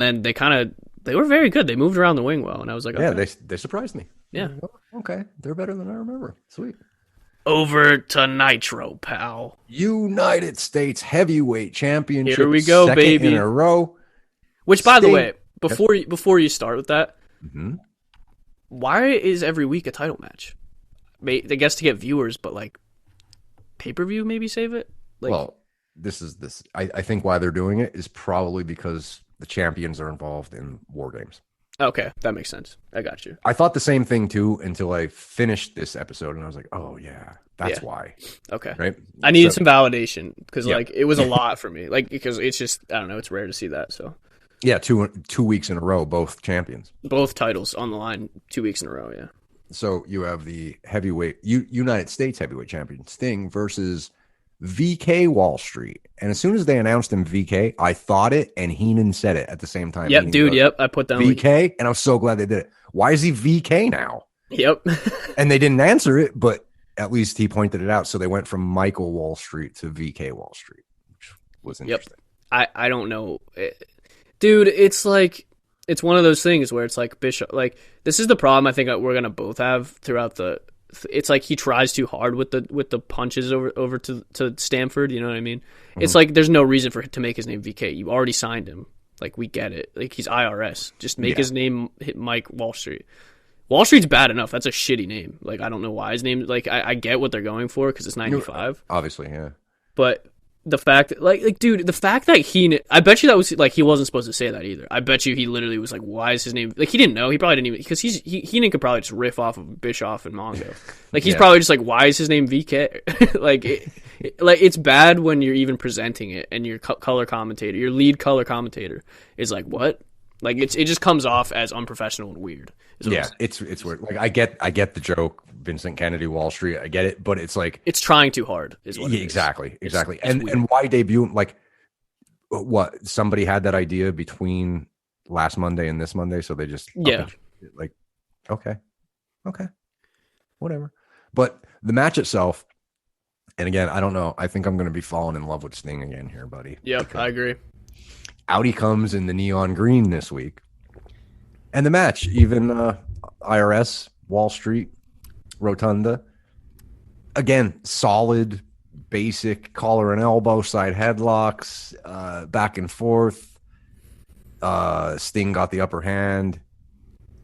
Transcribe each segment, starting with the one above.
And they were very good. They moved around the ring well, and I was like, Yeah, okay. they surprised me. Yeah. Okay, they're better than I remember. Sweet. Over to Nitro, pal. United States Heavyweight Championship. Here we go, second baby. in a row. Which, by the Sting- way, before you start with that, Mhm. why is every week a title match? I guess to get viewers, but like pay-per-view, maybe save it. Like, Well, I think why they're doing it is probably because the champions are involved in War Games. okay, that makes sense. I got you. I thought the same thing too until I finished this episode, and I was like, "Oh yeah, that's why." Okay, Right? I needed some validation because Yeah. like it was a lot for me. Like because it's just I don't know, it's rare to see that. So Yeah, 2 weeks in a row, both champions. both titles on the line 2 weeks in a row. Yeah. So you have the heavyweight United States heavyweight champion Sting versus VK Wall Street. And as soon as they announced him VK, I thought it, and Heenan said it at the same time. Yep, Heenan dude. goes, Yep, I put down. VK, and I was so glad they did it. Why is he VK now? Yep. And they didn't answer it, but at least he pointed it out. So they went from Michael Wall Street to VK Wall Street, which was interesting. I don't know, dude. It's like it's one of those things where it's like Bishop. Like this is the problem I think we're gonna both have throughout the. It's like he tries too hard with the punches over to Stanford. You know what I mean? Mm-hmm. It's like there's no reason for him to make his name VK. You already signed him. Like we get it. Like he's IRS. Just make his name hit Mike Wall Street. Wall Street's bad enough. That's a shitty name. Like I don't know why his name. Like I get what they're going for because it's 95. Obviously, yeah. But the fact that, like, dude, the fact that I bet you that was, like, he wasn't supposed to say that either. I bet you he literally was like, why is his name, like, he didn't know. He probably didn't even, because Heenan could probably just riff off of Bischoff and Mongo. Like, he's probably just like, why is his name VK? Like, it's bad when you're even presenting it and your color commentator, your lead color commentator is like, what? Like, it just comes off as unprofessional and weird. Yeah, it's weird. Like, I get the joke, Vincent Kennedy, Wall Street. I get it, but it's like it's trying too hard. Is what it is. Exactly. It's And why debut? Like, what? Somebody had that idea between last Monday and this Monday, so they just like, okay, whatever. But the match itself, and again, I don't know. I think I'm going to be falling in love with Sting again here, buddy. Yep, I agree. Out he comes in the neon green this week. And the match, even IRS, Wall Street, Rotunda. Again, solid, basic collar and elbow, side headlocks, back and forth. Sting got the upper hand.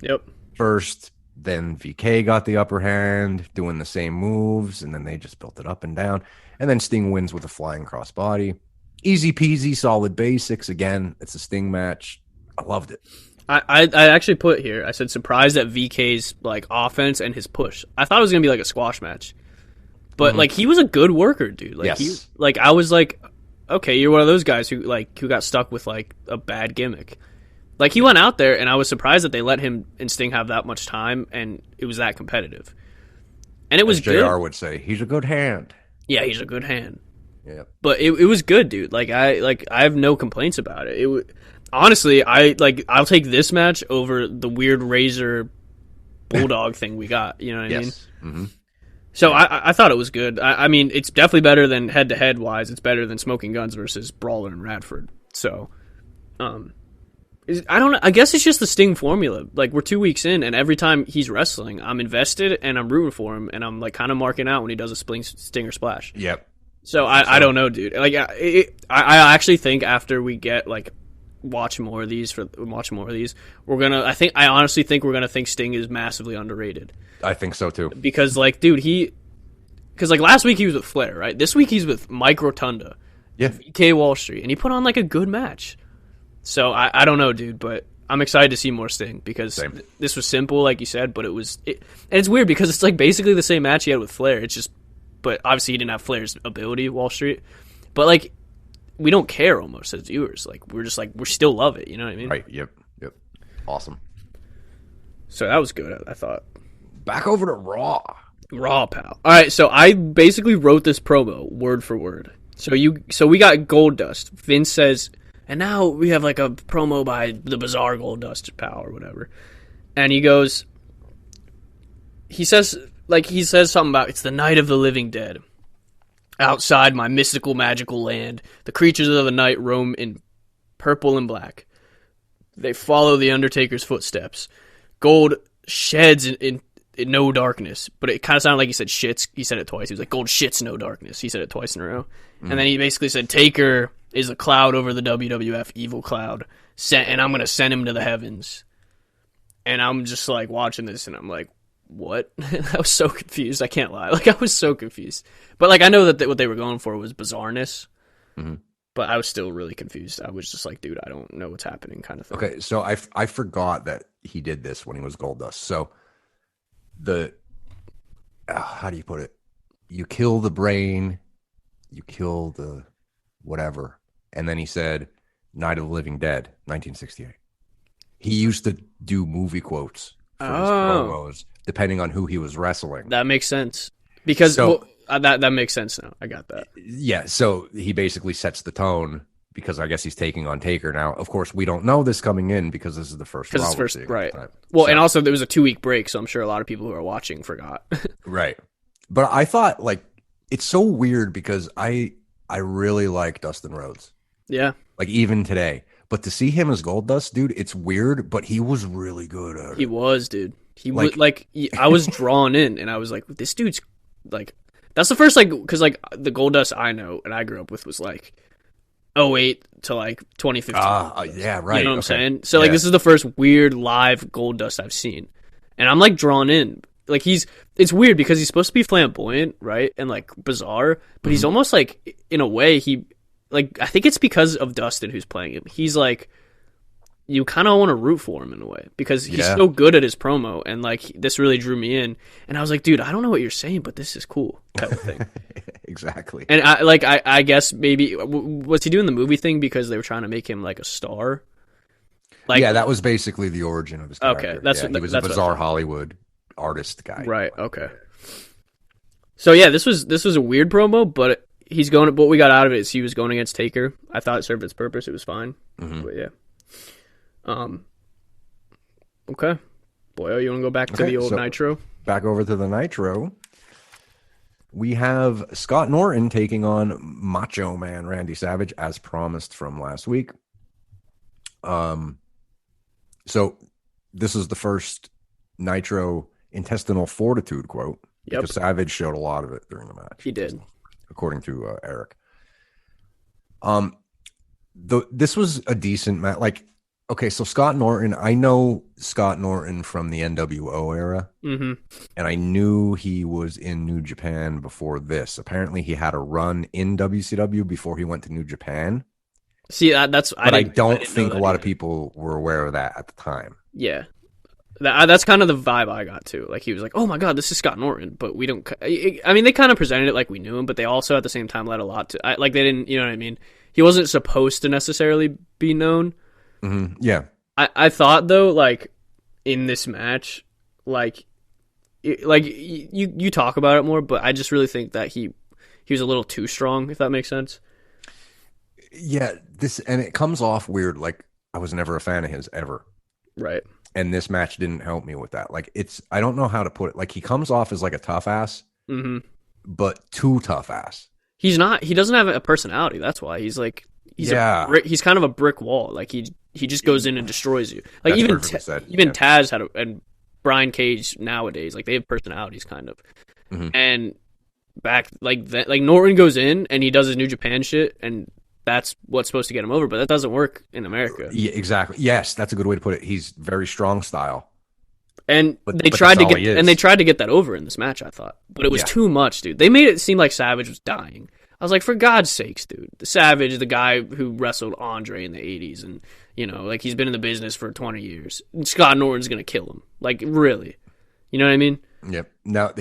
Yep. First, then VK got the upper hand, doing the same moves, and then they just built it up and down. And then Sting wins with a flying crossbody. Easy peasy, solid basics. Again, it's a Sting match. I loved it. I actually put here, I said surprised at VK's like offense and his push. I thought it was gonna be like a squash match. But like he was a good worker, dude. Like yes. I was like, okay, you're one of those guys who got stuck with like a bad gimmick. Like he went out there and I was surprised that they let him and Sting have that much time and it was that competitive. And it was As good. JR would say, he's a good hand. Yeah, he's a good hand. Yeah. But it was good, dude. I have no complaints about it. Honestly, I'll take this match over the weird Razor Bulldog thing we got. You know what I mean? Mm-hmm. So I thought it was good. I mean, it's definitely better than head-to-head wise. It's better than Smoking Guns versus Brawler and Radford. So, I don't know. I guess it's just the Sting formula. Like, we're 2 weeks in, and every time he's wrestling, I'm invested, and I'm rooting for him, and I'm, like, kind of marking out when he does a Stinger Splash. Yep. So, I don't know, dude. Like, I actually think after we get, like, watch more of these, we're gonna, I honestly think we're gonna think Sting is massively underrated. I think so, too. Because, like, dude, because, like, last week he was with Flair, right? This week he's with Mike Rotunda. Yeah. VK Wall Street. And he put on, like, a good match. So, I don't know, dude, but I'm excited to see more Sting because this was simple, like you said, but and it's weird because it's, like, basically the same match he had with Flair. It's just, but obviously he didn't have Flair's ability, Wall Street. But, like, we don't care almost as viewers. Like, we're just, like, we still love it. You know what I mean? Right. Yep. Awesome. So that was good, I thought. Back over to Raw. Raw, pal. All right, so I basically wrote this promo word for word. So we got Gold Dust. Vince says, and now we have like a promo by the Bizarre Gold Dust, pal, or whatever. And he says something about it's the night of the living dead. Outside my mystical, magical land, the creatures of the night roam in purple and black. They follow the Undertaker's footsteps. Gold sheds in no darkness, but it kind of sounded like he said shits. He said it twice. He was like, Gold shits no darkness. He said it twice in a row. And then he basically said, Taker is a cloud over the WWF, evil cloud, and I'm going to send him to the heavens. And I'm just like watching this, and I'm like, what? I was so confused. I can't lie. Like, I was so confused. But, like, I know that what they were going for was bizarreness. Mm-hmm. But I was still really confused. I was just like, dude, I don't know what's happening kind of thing. Okay, so I forgot that he did this when he was Goldust. So how do you put it? You kill the brain, you kill the whatever. And then he said, Night of the Living Dead, 1968. He used to do movie quotes for his promos, depending on who he was wrestling. That makes sense. Because that makes sense now. I got that. Yeah, so he basically sets the tone because I guess he's taking on Taker now. Of course, we don't know this coming in because this is the first Raw we're seeing. Right. Well, and also there was a 2-week break, so I'm sure a lot of people who are watching forgot. Right. But I thought, like, it's so weird because I really like Dustin Rhodes. Yeah. Like, even today. But to see him as Goldust, dude, it's weird, but he was really good at it. He was, dude. I was drawn in, and I was like, this dude's, like, that's the first, like, because, like, the Goldust I know and I grew up with was, like, 08 to, like, 2015. Yeah, right. You know what I'm saying? So, like, this is the first weird live Goldust I've seen. And I'm, like, drawn in. Like, it's weird because he's supposed to be flamboyant, right? And, like, bizarre. But he's almost, like, in a way, like, I think it's because of Dustin who's playing him. He's, like, you kind of want to root for him in a way because he's so good at his promo, and like this really drew me in. And I was like, dude, I don't know what you're saying, but this is cool, type of thing. Exactly. And I guess maybe was he doing the movie thing because they were trying to make him like a star? Like, yeah, that was basically the origin of his character. Okay, he was a bizarre Hollywood artist guy, right? Okay. So yeah, this was a weird promo, but he's going. What we got out of it is he was going against Taker. I thought it served its purpose. It was fine. Mm-hmm. But yeah. Okay. Boyo, you want to go back to the old Nitro? Back over to the Nitro. We have Scott Norton taking on Macho Man Randy Savage as promised from last week. So this is the first Nitro intestinal fortitude quote. Yep. Because Savage showed a lot of it during the match. He did. According to Eric. This was a decent match. Like, okay, so Scott Norton, I know Scott Norton from the NWO era, and I knew he was in New Japan before this. Apparently, he had a run in WCW before he went to New Japan. See, that's. But I don't think a lot of people were aware of that at the time. Yeah, that's kind of the vibe I got too. Like, he was like, "Oh my god, this is Scott Norton," but we don't. I mean, they kind of presented it like we knew him, but they also at the same time let a lot to. Like, they didn't. You know what I mean? He wasn't supposed to necessarily be known. Mm-hmm. Yeah, I thought though, like in this match, like you talk about it more, but I just really think that he was a little too strong, if that makes sense. Yeah, and it comes off weird. Like, I was never a fan of his ever, right? And this match didn't help me with that. Like, I don't know how to put it. Like, he comes off as like a tough ass, but too tough ass. He's not. He doesn't have a personality. That's why he's like. He's kind of a brick wall. Like, he just goes in and destroys you. Like, that's even Taz and Brian Cage nowadays, like, they have personalities kind of. And back like that, like Norton goes in and he does his New Japan shit, and that's what's supposed to get him over. But that doesn't work in America. Yeah, exactly. Yes, that's a good way to put it. He's very strong style. And they tried to get that over in this match, I thought, but it was too much, dude. They made it seem like Savage was dying. I was like, for God's sakes, dude. The Savage, the guy who wrestled Andre in the 80s, and, you know, like, he's been in the business for 20 years. And Scott Norton's going to kill him. Like, really. You know what I mean? Yep. Now,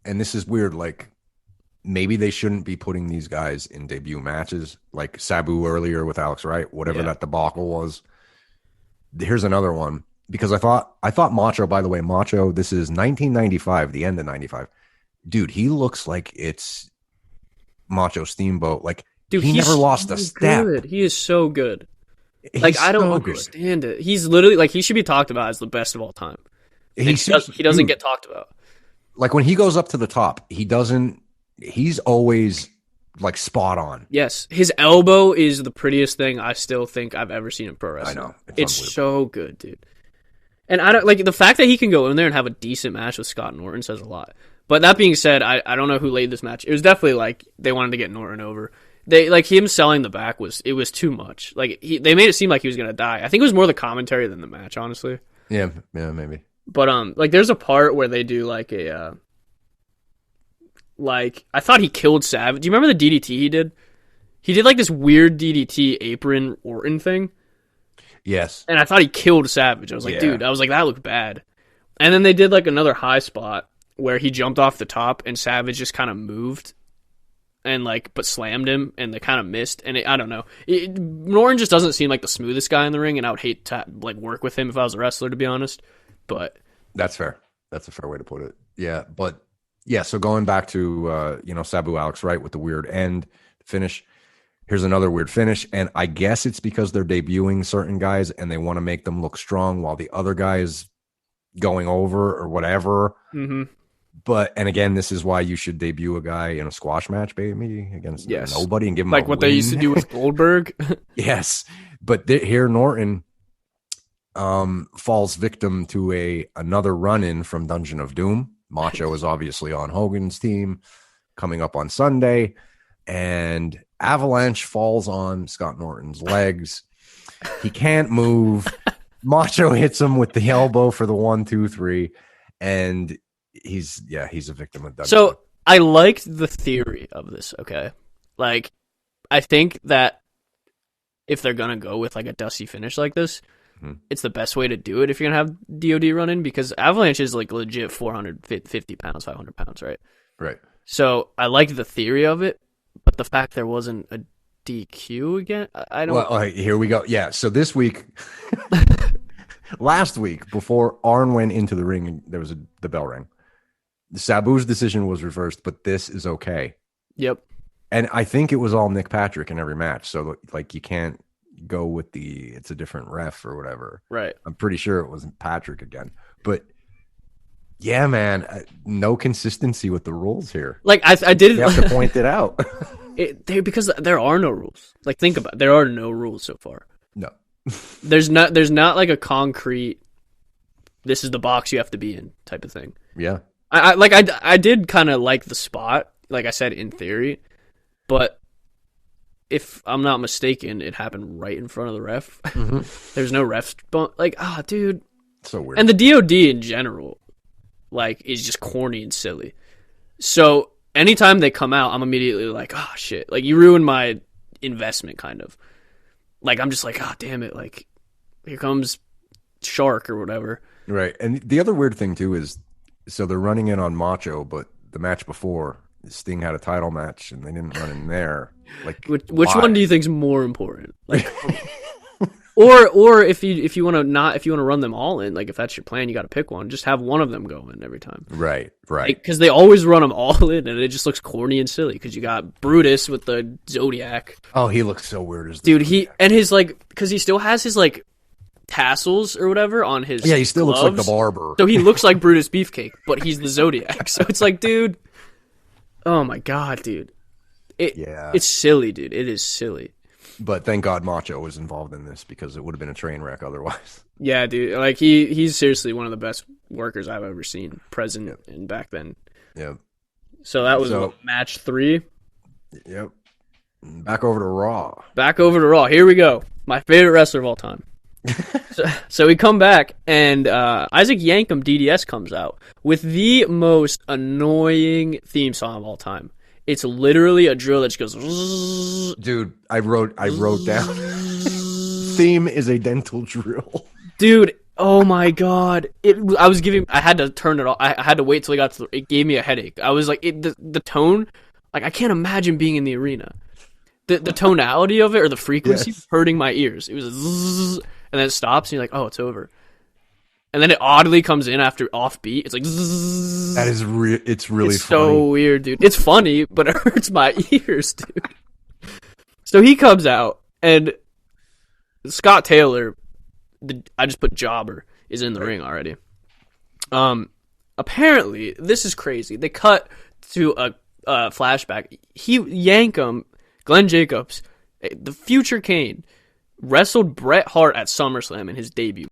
and this is weird, like, maybe they shouldn't be putting these guys in debut matches, like Sabu earlier with Alex Wright, whatever that debacle was. Here's another one, because I thought Macho, by the way, this is 1995, the end of 95. Dude, he looks like it's Macho Steamboat. Like, dude, he never lost a step. Good. He is so good. Like, I don't understand it. He's literally, like, he should be talked about as the best of all time. He doesn't get talked about. Like, when he goes up to the top, he's always like spot on. Yes, his elbow is the prettiest thing I still think I've ever seen in pro wrestling. I know. It's so good, dude. And I don't like the fact that he can go in there and have a decent match with Scott Norton says a lot. But that being said, I don't know who laid this match. It was definitely like they wanted to get Norton over. They like him selling the back was too much. Like they made it seem like he was gonna die. I think it was more the commentary than the match, honestly. Yeah, maybe. But like there's a part where they do like a like I thought he killed Savage. Do you remember the DDT he did? He did like this weird DDT apron Orton thing. Yes. And I thought he killed Savage. I was like, dude, that looked bad. And then they did like another high spot where he jumped off the top and Savage just kind of moved and like, but slammed him and they kind of missed. And I don't know. Norton just doesn't seem like the smoothest guy in the ring, and I would hate to like work with him if I was a wrestler, to be honest. But that's fair. That's a fair way to put it. Yeah. But yeah. So going back to, Sabu Alex Wright with the weird end finish. Here's another weird finish, and I guess it's because they're debuting certain guys and they want to make them look strong while the other guy is going over or whatever. Mm-hmm. But, and again, this is why you should debut a guy in a squash match, baby, against nobody and give him like what they used to do with Goldberg. Yes. But here Norton falls victim to another run-in from Dungeon of Doom. Macho is obviously on Hogan's team coming up on Sunday, and Avalanche falls on Scott Norton's legs. He can't move. Macho hits him with the elbow for the 1, 2, 3, and he's a victim of Dungeon. So I liked the theory of this. Okay, like I think that if they're gonna go with like a dusty finish like this, it's the best way to do it if you're gonna have DOD run in, because Avalanche is like legit 450 pounds, 500 pounds, right? Right. So I liked the theory of it. But the fact there wasn't a DQ again, I don't... Well, here we go. Yeah, so this week, last week, before Arn went into the ring, there was the bell rang. Sabu's decision was reversed, but this is okay. Yep. And I think it was all Nick Patrick in every match, so like you can't go with it's a different ref or whatever. Right. I'm pretty sure it wasn't Patrick again. But... yeah, man, no consistency with the rules here. Like I did you have to point it out. Because there are no rules. Like think about it. There are no rules so far. No. There's not like a concrete this is the box you have to be in type of thing. Yeah. I did kind of like the spot, like I said in theory, but if I'm not mistaken, it happened right in front of the ref. Mm-hmm. There's no ref like dude. So weird. And the DOD in general like is just corny and silly. So anytime they come out, I'm immediately like, oh shit, like you ruined my investment kind of. Like I'm just like, oh damn it, like here comes Shark or whatever. Right. And the other weird thing too is so they're running in on Macho, but the match before Sting had a title match and they didn't run in there. Like which one do you think's more important? Like Or if you want to run them all in, like if that's your plan, you got to pick one. Just have one of them go in every time. Right. Because they always run them all in, and it just looks corny and silly. Because you got Brutus with the Zodiac. Oh, he looks so weird as dude. Zodiac. And his like, because he still has his like tassels or whatever on his. Yeah, he still gloves. looks like the barber. So he looks like Brutus Beefcake, but he's the Zodiac. So it's like, dude. Oh my god, dude. It's silly, dude. It is silly. But thank God Macho was involved in this because it would have been a train wreck otherwise. Yeah, dude. Like he's seriously one of the best workers I've ever seen, present and back then. Yep. So that was match 3. Yep. Back over to Raw. Here we go. My favorite wrestler of all time. so we come back, and Isaac Yankem DDS comes out with the most annoying theme song of all time. It's literally a drill that just goes. Dude, I wrote down. Theme is a dental drill. Dude, oh my god! I had to turn it off. I had to wait till it got to. It gave me a headache. I was like, the tone. Like I can't imagine being in the arena. The tonality of it or the frequency hurting my ears. It was zzz, and then it stops, and you're like, oh, it's over. And then it oddly comes in after offbeat. It's like zzz. That is it's really it's funny. So weird, dude. It's funny, but it hurts my ears, dude. So he comes out, and Scott Taylor, I just put jobber, is in the ring already. Apparently, this is crazy. They cut to flashback. Yankum, Glenn Jacobs, the future Kane, wrestled Bret Hart at SummerSlam in his debut